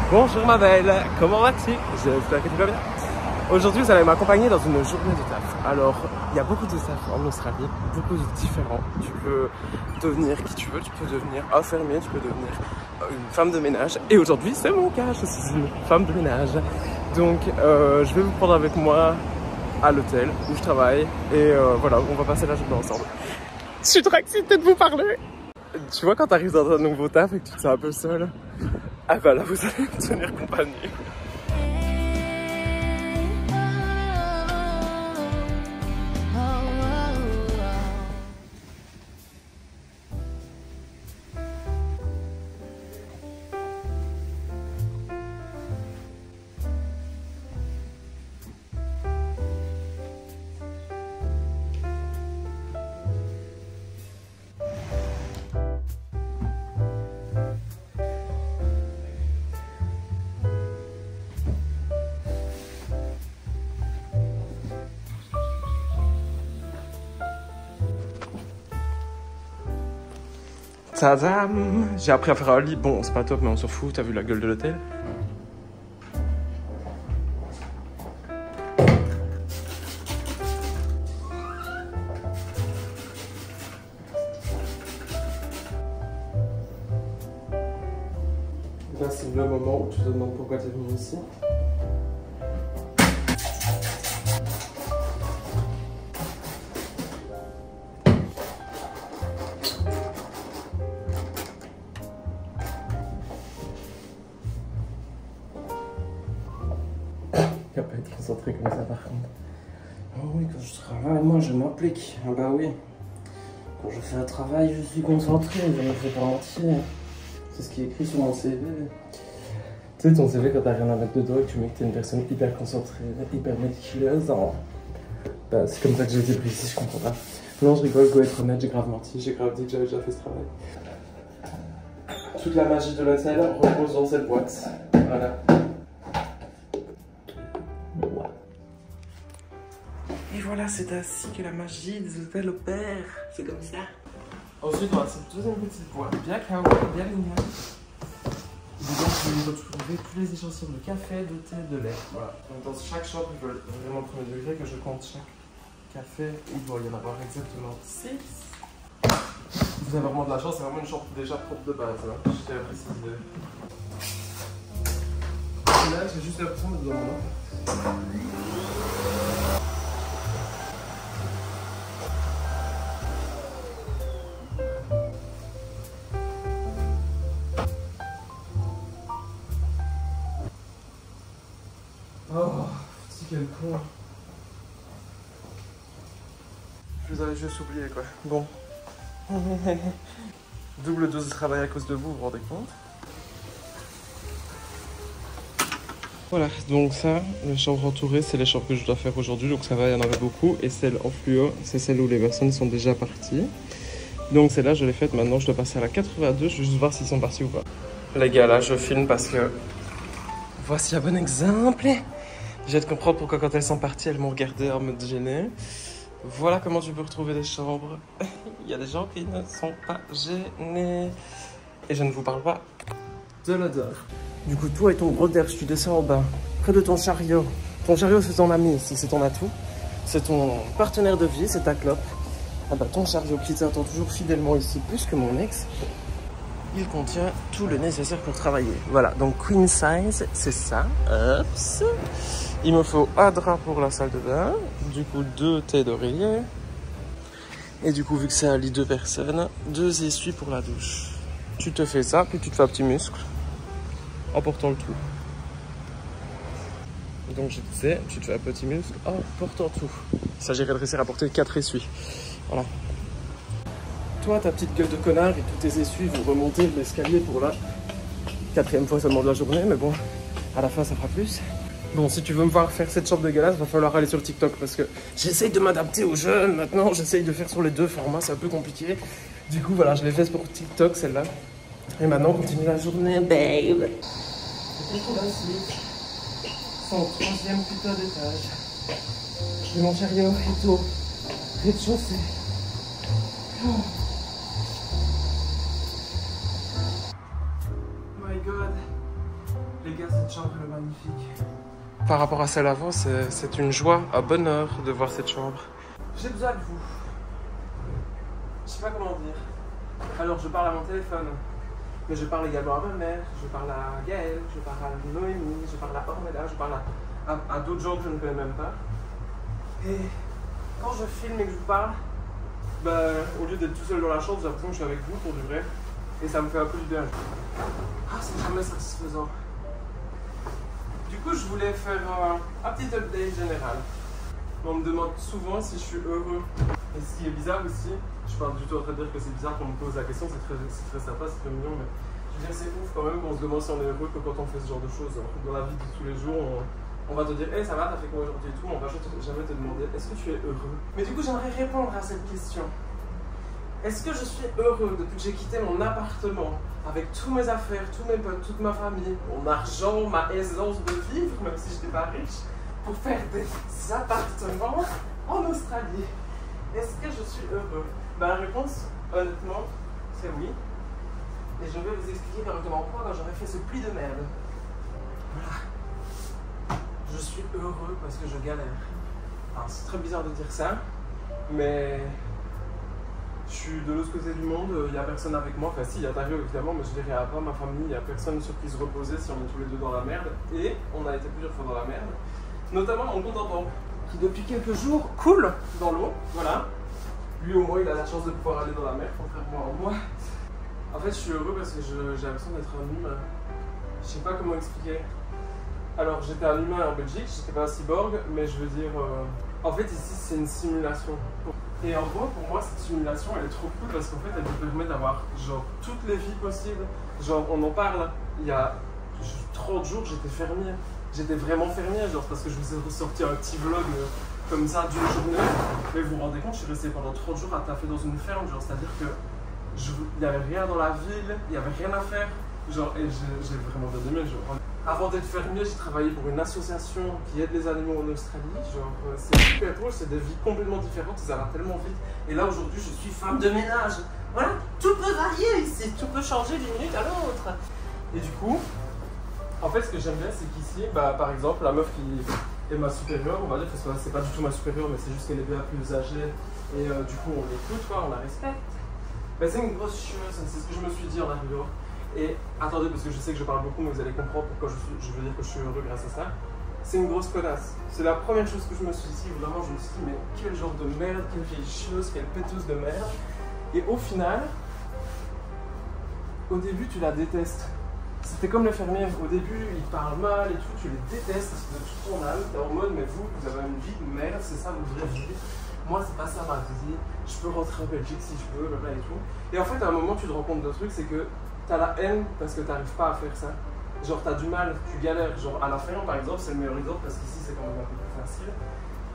Bonjour ma belle, comment vas-tu? J'espère que tu vas bien. Aujourd'hui vous allez m'accompagner dans une journée de taf. Alors il y a beaucoup de taf en Australie, beaucoup de différents. Tu peux devenir qui tu veux, tu peux devenir infirmier, tu peux devenir une femme de ménage. Et aujourd'hui c'est mon cas, je suis une femme de ménage. Donc je vais vous prendre avec moi à l'hôtel où je travaille. Et voilà, on va passer la journée ensemble. Je suis trop excitée de vous parler. Tu vois quand tu arrives dans un nouveau taf et que tu te sens un peu seul, ah bah là vous allez me tenir compagnie. Tadam! J'ai appris à faire un lit. Bon, c'est pas top, mais on s'en fout. T'as vu la gueule de l'hôtel? Là, c'est le moment où tu te demandes pourquoi t'es venu ici. Il va pas être concentré comme ça par contre. Oh oui, quand je travaille, moi je m'applique. Ah bah oui. Quand je fais un travail, je suis concentré, je ne me fais pas mentir. C'est ce qui est écrit sur mon CV. Tu sais, ton CV, quand t'as rien à mettre dedans et que tu mets que t'es une personne hyper concentrée, hyper méticuleuse, hein. Bah, c'est comme ça que j'ai été pris ici, je comprends pas. Non, je rigole, go être honnête, j'ai grave menti, j'ai grave dit que j'avais déjà fait ce travail. Toute la magie de l'hôtel repose dans cette boîte. Voilà. Et voilà, c'est ainsi que la magie des hôtels opère. C'est comme ça. Ensuite, on a cette deuxième petite boîte, bien kawaii, bien mignonne. Dedans, je vais retrouver tous les échantillons de café, de thé, de lait. Voilà. Donc, dans chaque chambre, ils veulent vraiment premier degré que je compte chaque café. Il doit y en avoir exactement 6. Vous avez vraiment de la chance, c'est vraiment une chambre déjà propre de base. Hein. Je tiens à préciser. Là, j'ai juste l'impression d'être dans mon appart. Oh, petit quel con. Je vous avais juste oublié quoi. Bon. Double dose de travail à cause de vous, vous vous rendez compte? Voilà, donc ça, les chambres entourées, c'est les chambres que je dois faire aujourd'hui, donc ça va, il y en avait beaucoup. Et celle en fluo, c'est celle où les personnes sont déjà parties. Donc celle-là, je l'ai faite, maintenant je dois passer à la 82, je vais juste voir s'ils sont partis ou pas. Les gars, là, je filme parce que... Voici un bon exemple. Je vais te comprendre pourquoi quand elles sont parties, elles m'ont regardé en mode gêné. Voilà comment tu peux retrouver des chambres. Il y a des gens qui ne sont pas gênés. Et je ne vous parle pas de l'odeur. Du coup, toi et ton gros derche, tu descends en bas, près de ton chariot. Ton chariot, c'est ton ami ici, c'est ton atout. C'est ton partenaire de vie, c'est ta clope. Ah bah, ton chariot qui t'attend toujours fidèlement ici, plus que mon ex. Il contient tout le nécessaire pour travailler. Voilà, donc queen size, c'est ça. Ups. Il me faut un drap pour la salle de bain, du coup 2 thés d'oreiller. Et du coup, vu que c'est un lit 2 personnes, 2 essuies pour la douche. Tu te fais ça, puis tu te fais un petit muscle en portant le tout. Donc je disais, tu te fais un petit muscle en portant tout. Il s'agirait de réussir à porter 4 essuies. Voilà. Toi, ta petite gueule de connard et tous tes essuies vont remonter l'escalier pour la 4e fois seulement de la journée, mais bon, à la fin ça fera plus. Bon, si tu veux me voir faire cette chambre dégueulasse, va falloir aller sur TikTok parce que j'essaye de m'adapter aux jeunes maintenant, j'essaye de faire sur les 2 formats, c'est un peu compliqué. Du coup, voilà, je l'ai fait pour TikTok celle-là. Et maintenant, on continue la journée, babe. C'est trop classique. C'est au 3e putain d'étage. Et mon chariot est au rez-de-chaussée. Oh my god. Les gars, cette chambre elle est magnifique. Par rapport à celle avant, c'est une joie, un bonheur de voir cette chambre. J'ai besoin de vous. Je sais pas comment dire. Alors, je parle à mon téléphone. Mais je parle également à ma mère, je parle à Gaëlle, je parle à Noémie, je parle à Ornella, je parle à d'autres gens que je ne connais même pas. Et quand je filme et que je vous parle, bah, au lieu d'être tout seul dans la chambre, j'ai l'impression que je suis avec vous pour du vrai. Et ça me fait un peu du bien. Ah, c'est jamais satisfaisant. Du coup, je voulais faire un petit update général. On me demande souvent si je suis heureux. Et ce qui est bizarre aussi, je suis pas du tout en train de dire que c'est bizarre qu'on me pose la question, c'est très sympa, c'est très mignon, mais je veux dire, c'est ouf quand même qu'on se demande si on est heureux que quand on fait ce genre de choses. Dans la vie de tous les jours, on va te dire, hey, ça va, t'as fait quoi aujourd'hui et tout, on va jamais te demander, est-ce que tu es heureux? Mais du coup, j'aimerais répondre à cette question. Est-ce que je suis heureux depuis que j'ai quitté mon appartement, avec tous mes affaires, tous mes potes, toute ma famille, mon argent, ma aisance de vivre, même si je n'étais pas riche, pour faire des appartements en Australie? Est-ce que je suis heureux? Ben, la réponse, honnêtement, c'est oui. Et je vais vous expliquer correctement pourquoi quand j'aurais fait ce pli de merde. Voilà. Je suis heureux parce que je galère. Alors, c'est très bizarre de dire ça, mais je suis de l'autre côté du monde, il n'y a personne avec moi. Enfin, si, il y a Dario évidemment, mais je dirais à part ma famille, il n'y a personne sur qui se reposer si on est tous les deux dans la merde. Et on a été plusieurs fois dans la merde. Notamment mon compte en banque, qui depuis quelques jours coule dans l'eau. Voilà. Lui au moins il a la chance de pouvoir aller dans la mer, contrairement à moi. En fait je suis heureux parce que j'ai l'impression d'être un humain. Je sais pas comment expliquer. Alors j'étais un humain en Belgique, j'étais pas un cyborg, mais je veux dire... En fait ici c'est une simulation. Et en gros pour moi cette simulation elle est trop cool parce qu'en fait elle me permet d'avoir genre toutes les vies possibles. Genre on en parle, il y a 30 jours j'étais fermier. J'étais vraiment fermier, genre parce que je vous ai ressorti un petit vlog comme ça d'une journée. Mais vous vous rendez compte, je suis resté pendant 30 jours à taffer dans une ferme, genre c'est-à-dire que il n'y avait rien dans la ville, il n'y avait rien à faire. Genre, et j'ai vraiment bien aimé. Genre. Avant d'être fermier, j'ai travaillé pour une association qui aide les animaux en Australie. Genre, c'est super drôle, c'est des vies complètement différentes, ça va tellement vite. Et là aujourd'hui, je suis femme de ménage. Voilà, tout peut varier ici, tout peut changer d'une minute à l'autre. Et du coup, en fait, ce que j'aime bien, c'est qu'ici, bah, par exemple, la meuf qui est ma supérieure, on va dire, parce que c'est pas du tout ma supérieure, mais c'est juste qu'elle est bien plus âgée, et du coup, on l'écoute, quoi, on la respecte. Bah, c'est une grosse chieuse, c'est ce que je me suis dit en arrivant. Et attendez, parce que je sais que je parle beaucoup, mais vous allez comprendre pourquoi je veux dire que je suis heureux grâce à ça. C'est une grosse connasse. C'est la première chose que je me suis dit, vraiment, je me suis dit, mais quel genre de merde, quelle vieille chieuse, quelle péteuse de merde. Et au final, au début, tu la détestes. C'était comme les fermiers, au début ils parlent mal et tout, tu les détestes de toute ton âme, t'es en mode mais vous avez une vie de merde, c'est ça votre vraie vie. Moi c'est pas ça ma vie, je peux rentrer en Belgique si je veux, et tout. Et en fait à un moment tu te rends compte d'un truc, c'est que t'as la haine parce que t'arrives pas à faire ça. Genre t'as du mal, tu galères, genre à la ferme par exemple, c'est le meilleur exemple parce qu'ici c'est quand même un peu plus facile.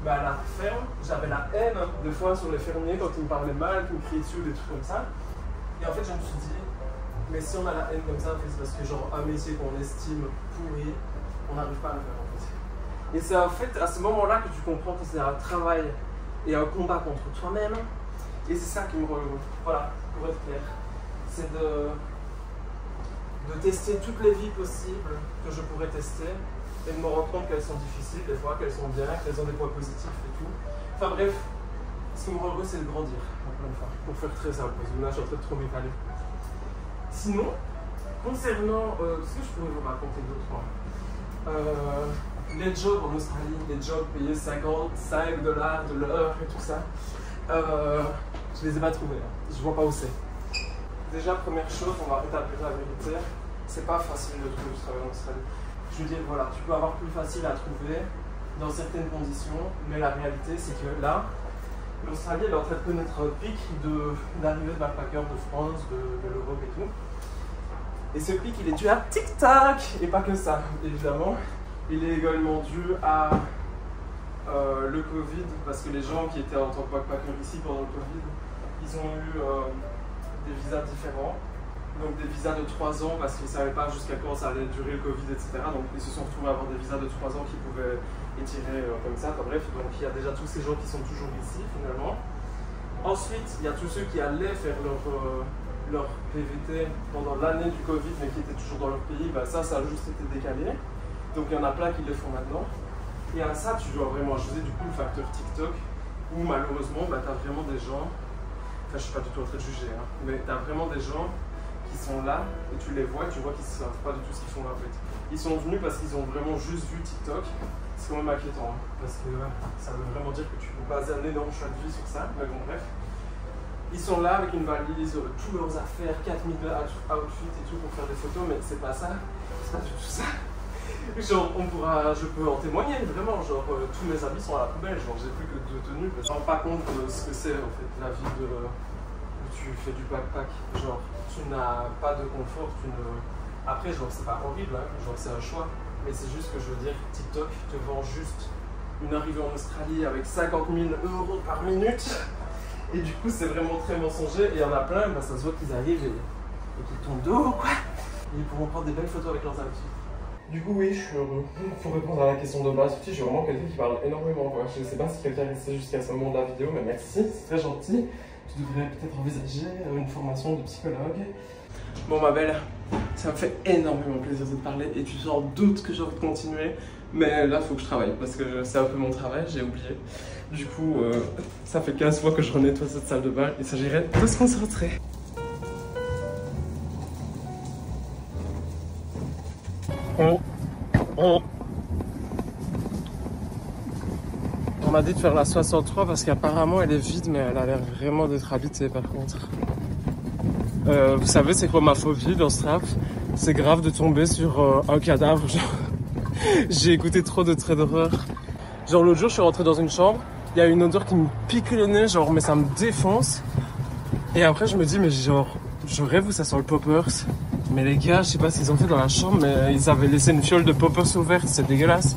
Bah à la ferme, j'avais la haine des fois sur les fermiers quand ils me parlaient mal, qu'ils me criaient dessus, des trucs comme ça. Et en fait je me suis dit, mais si on a la haine comme ça, c'est parce que genre un métier qu'on estime pourri, on n'arrive pas à le faire en fait. Et c'est en fait à ce moment-là que tu comprends que c'est un travail et un combat contre toi-même. Et c'est ça qui me rend heureux. Voilà, pour être clair. C'est de tester toutes les vies possibles que je pourrais tester et de me rendre compte qu'elles sont difficiles des fois, qu'elles sont bien, qu'elles ont des points positifs et tout. Enfin bref, ce qui me rend heureux c'est de grandir, encore une fois. Pour faire très simple, parce que là je suis en train de trop m'étaler. Sinon, concernant ce que je pourrais vous raconter d'autre, les jobs en Australie, les jobs payés 55 $ de l'heure et tout ça, je les ai pas trouvés, hein. Je vois pas où c'est. Déjà, première chose, on va rétablir la vérité, c'est pas facile de trouver du travail en Australie. Je veux dire, voilà, tu peux avoir plus facile à trouver dans certaines conditions, mais la réalité c'est que là, l'Australie elle est en train de connaître un pic d'arrivée de backpackers de France, de l'Europe et tout. Et ce pic il est dû à TikTok, et pas que ça, évidemment. Il est également dû à le Covid, parce que les gens qui étaient en tant que backpackers ici pendant le Covid, ils ont eu des visas différents. Donc des visas de 3 ans parce qu'ils ne savaient pas jusqu'à quand ça allait durer le Covid, etc. Donc ils se sont retrouvés à avoir des visas de 3 ans qui pouvaient étirer comme ça. Enfin, bref, donc il y a déjà tous ces gens qui sont toujours ici finalement. Ensuite, il y a tous ceux qui allaient faire leur PVT pendant l'année du Covid, mais qui étaient toujours dans leur pays, bah ça a juste été décalé. Donc il y en a plein qui le font maintenant. Et à ça, tu dois vraiment ajouter du coup le facteur TikTok, où malheureusement, bah, tu as vraiment des gens, enfin je suis pas du tout en train de juger, hein, mais tu as vraiment des gens qui sont là, et tu les vois, et tu vois qu'ils ne savent pas du tout ce qu'ils font là en fait. Ils sont venus parce qu'ils ont vraiment juste vu TikTok. C'est quand même inquiétant, hein, parce que ça veut vraiment dire que tu peux baser un énorme choix de vie sur ça, mais bon bref. Ils sont là avec une valise, tous leurs affaires, 4000 outfits et tout pour faire des photos, mais c'est pas ça, c'est pas du tout ça. Genre, je peux en témoigner, vraiment, genre, tous mes habits sont à la poubelle, genre, j'ai plus que 2 tenues. Je me rends pas compte de ce que c'est, en fait, la vie où tu fais du backpack. Genre, tu n'as pas de confort, Après, genre, c'est pas horrible, hein, genre, c'est un choix. Mais c'est juste que, je veux dire, TikTok te vend juste une arrivée en Australie avec 50 000 € par minute. Et du coup, c'est vraiment très mensonger. Et il y en a plein, bah, ça se voit qu'ils arrivent et qu'ils tombent de haut, quoi. Et ils pourront prendre des belles photos avec leurs outfits. Du coup, oui, je suis heureux. Pour répondre à la question de base, je suis vraiment quelqu'un qui parle énormément. Quoi. Je ne sais pas si quelqu'un est resté jusqu'à ce moment de la vidéo, mais merci, c'est très gentil. Tu devrais peut-être envisager une formation de psychologue. Bon, ma belle, ça me fait énormément plaisir de te parler et tu sors doute que j'ai envie de continuer. Mais là, il faut que je travaille parce que c'est un peu mon travail, j'ai oublié. Du coup, ça fait 15 fois que je renettoie cette salle de bain. Il s'agirait de se concentrer. On m'a dit de faire la 63 parce qu'apparemment elle est vide, mais elle a l'air vraiment d'être habitée par contre. Vous savez c'est quoi ma phobie dans ce rap? C'est grave de tomber sur un cadavre. J'ai écouté trop de traits d'horreur. Genre l'autre jour je suis rentré dans une chambre, il y a une odeur qui me pique le nez, genre mais ça me défonce. Et après je me dis mais genre je rêve où ça sent le poppers. Mais les gars, je sais pas ce qu'ils ont fait dans la chambre, mais ils avaient laissé une fiole de poppers ouverte, c'est dégueulasse.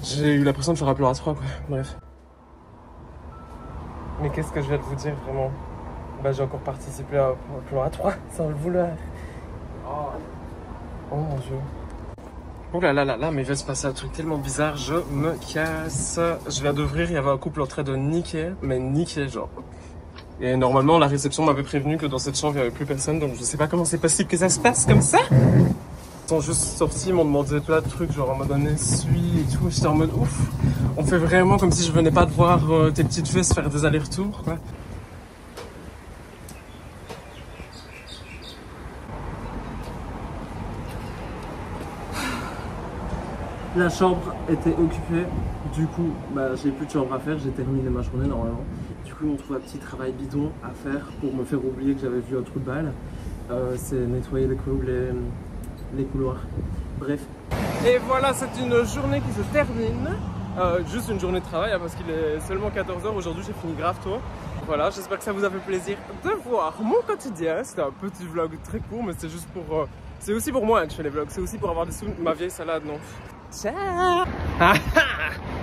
J'ai eu l'impression de faire un plan à 3 quoi, bref. Mais qu'est-ce que je viens de vous dire vraiment? Bah j'ai encore participé à un plan à 3 sans le vouloir. Oh mon dieu. Oh là là là là, mais il va se passer un truc tellement bizarre, je me casse. Je viens d'ouvrir, il y avait un couple en train de niquer, mais niquer genre. Et normalement, la réception m'avait prévenu que dans cette chambre, il n'y avait plus personne, donc je sais pas comment c'est possible que ça se passe comme ça. Ils sont juste sortis, ils m'ont demandé plein de trucs, genre en mode on essuie et tout. J'étais en mode ouf, on fait vraiment comme si je venais pas de voir tes petites fesses faire des allers-retours, quoi. La chambre était occupée, du coup, bah, j'ai plus de chambre à faire, j'ai terminé ma journée normalement. Du coup, on trouve un petit travail bidon à faire pour me faire oublier que j'avais vu un trou de balle. C'est nettoyer les couloirs. Bref. Et voilà, c'est une journée qui se termine. Juste une journée de travail, hein, parce qu'il est seulement 14 h. Aujourd'hui, j'ai fini grave tôt. Voilà, j'espère que ça vous a fait plaisir de voir mon quotidien. C'était un petit vlog très court, mais c'est juste pour... c'est aussi pour moi hein, que je fais les vlogs. C'est aussi pour avoir des souvenirs. Ma vieille salade, non. Ciao.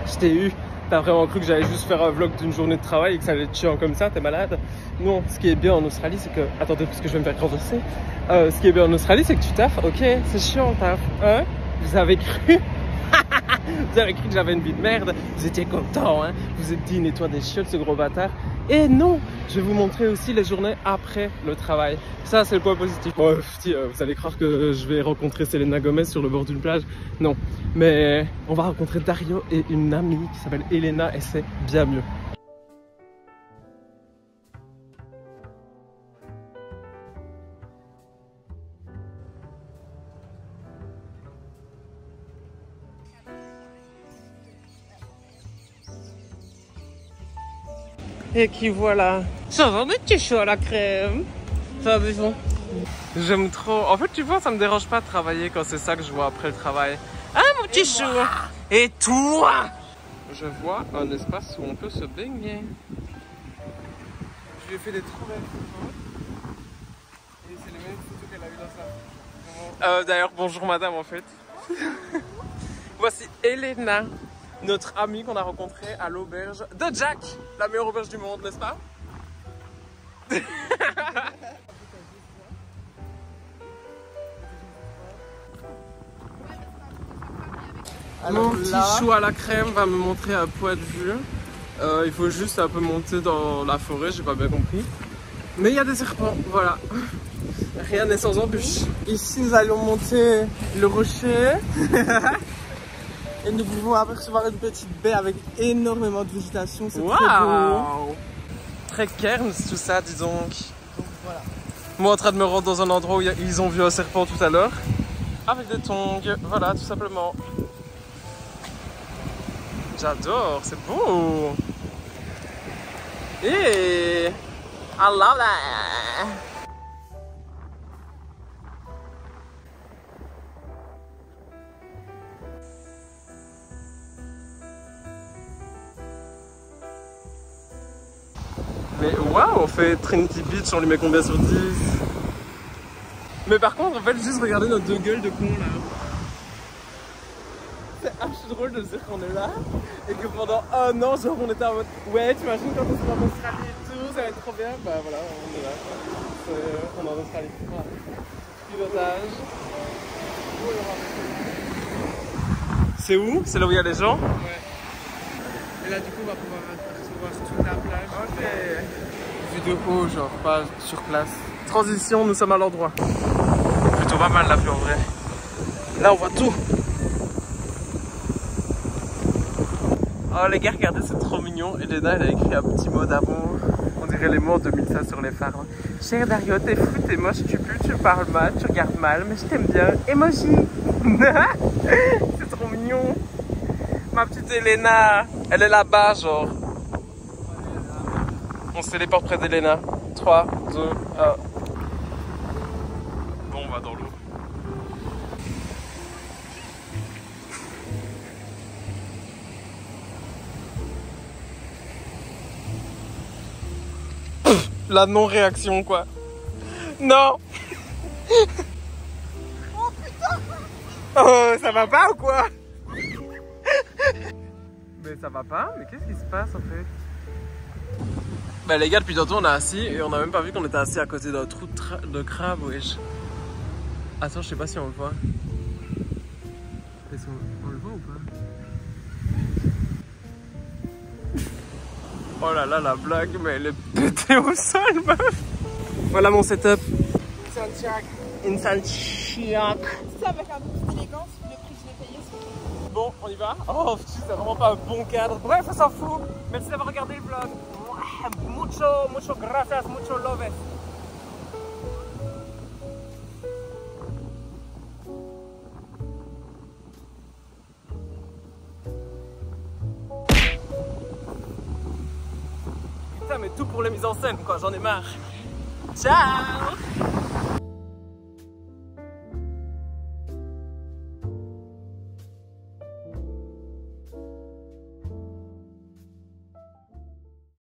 Je t'ai eu. T'as vraiment cru que j'allais juste faire un vlog d'une journée de travail et que ça allait être chiant comme ça, t'es malade? Non, ce qui est bien en Australie, c'est que... Attendez, parce que je vais me faire renverser. Ce qui est bien en Australie, c'est que tu taffes. Ok, c'est chiant, taf. Hein? Vous avez cru? Vous avez cru que j'avais une vie de merde? Vous étiez content, hein? Vous êtes dit, nettoie des chiottes, ce gros bâtard. Et non! Je vais vous montrer aussi les journées après le travail. Ça, c'est le point positif. Bon, vous allez croire que je vais rencontrer Selena Gomez sur le bord d'une plage. Non. Mais on va rencontrer Dario et une amie qui s'appelle Elena et c'est bien mieux. Et qui voilà. Ça va, des petits choux à la crème. Ça va, bon. J'aime trop. En fait, tu vois, ça me dérange pas de travailler quand c'est ça que je vois après le travail. Ah, mon petit chou. Et toi? Je vois un espace où on peut se baigner. Je lui ai fait des trop belles photos. Et c'est les mêmes photos qu'elle a eues dans ça. D'ailleurs, bonjour madame en fait. Voici Elena, notre amie qu'on a rencontrée à l'auberge de Jack, la meilleure auberge du monde, n'est-ce pas? Mon petit chou à la crème va me montrer un point de vue. Il faut juste un peu monter dans la forêt, j'ai pas bien compris. Mais il y a des serpents, voilà. Rien n'est sans embûche. Ici, nous allons monter le rocher. Et nous pouvons apercevoir une petite baie avec énormément de végétation. C'est très beau. Très cairns tout ça, dis donc. Voilà. Moi en train de me rendre dans un endroit où ils ont vu un serpent tout à l'heure. Avec des tongs, voilà, tout simplement. J'adore, c'est beau. Et I love that. Mais waouh, on fait Trinity Beach, on lui met combien sur 10? Mais par contre, en fait, juste regardez nos deux gueules de cons là. C'est archi drôle de se dire qu'on est là et que pendant un an, genre, on était en mode ouais, tu imagines quand on sera en Australie et tout, ça va être trop bien. Bah voilà, on est là. On est en Australie. Voilà. Pilotage. C'est où? C'est là où il y a les gens? Ouais. Et là, du coup, on va pouvoir apercevoir toute la plage. Ok. Vue de haut, genre, pas sur place. Transition, nous sommes à l'endroit. Plutôt pas mal la vue en vrai. Là, on voit tout. Oh les gars, regardez, c'est trop mignon. Elena, elle a écrit un petit mot d'amour. On dirait les mots de 2005 sur les phares. Cher Dario, t'es fou, t'es moche, tu pues, tu parles mal, tu regardes mal, mais je t'aime bien. Emoji. C'est trop mignon. Ma petite Elena, elle est là-bas, genre. On se téléporte près d'Elena. 3, 2, 1. Bon, on va dans l'eau. La non-réaction, quoi. Non. Oh putain. Oh, ça va pas ou quoi? Mais ça va pas? Mais qu'est-ce qui se passe en fait? Bah les gars, depuis tantôt on est assis et on a même pas vu qu'on était assis à côté d'un trou de crabe, wesh. Attends, je sais pas si on le voit. Est-ce qu'on le voit ou pas? Oh là là, la blague, mais elle est pétée au sol, meuf. Voilà mon setup. Instant chiac. Ça avec un peu d'élégance, le prix que je l'ai payé. Bon, on y va? Oh, c'est vraiment pas un bon cadre. Bref, on s'en fout. Merci d'avoir regardé le vlog. Mucho gracias, mucho love. Putain, mais tout pour les mises en scène, quoi. J'en ai marre. Ciao!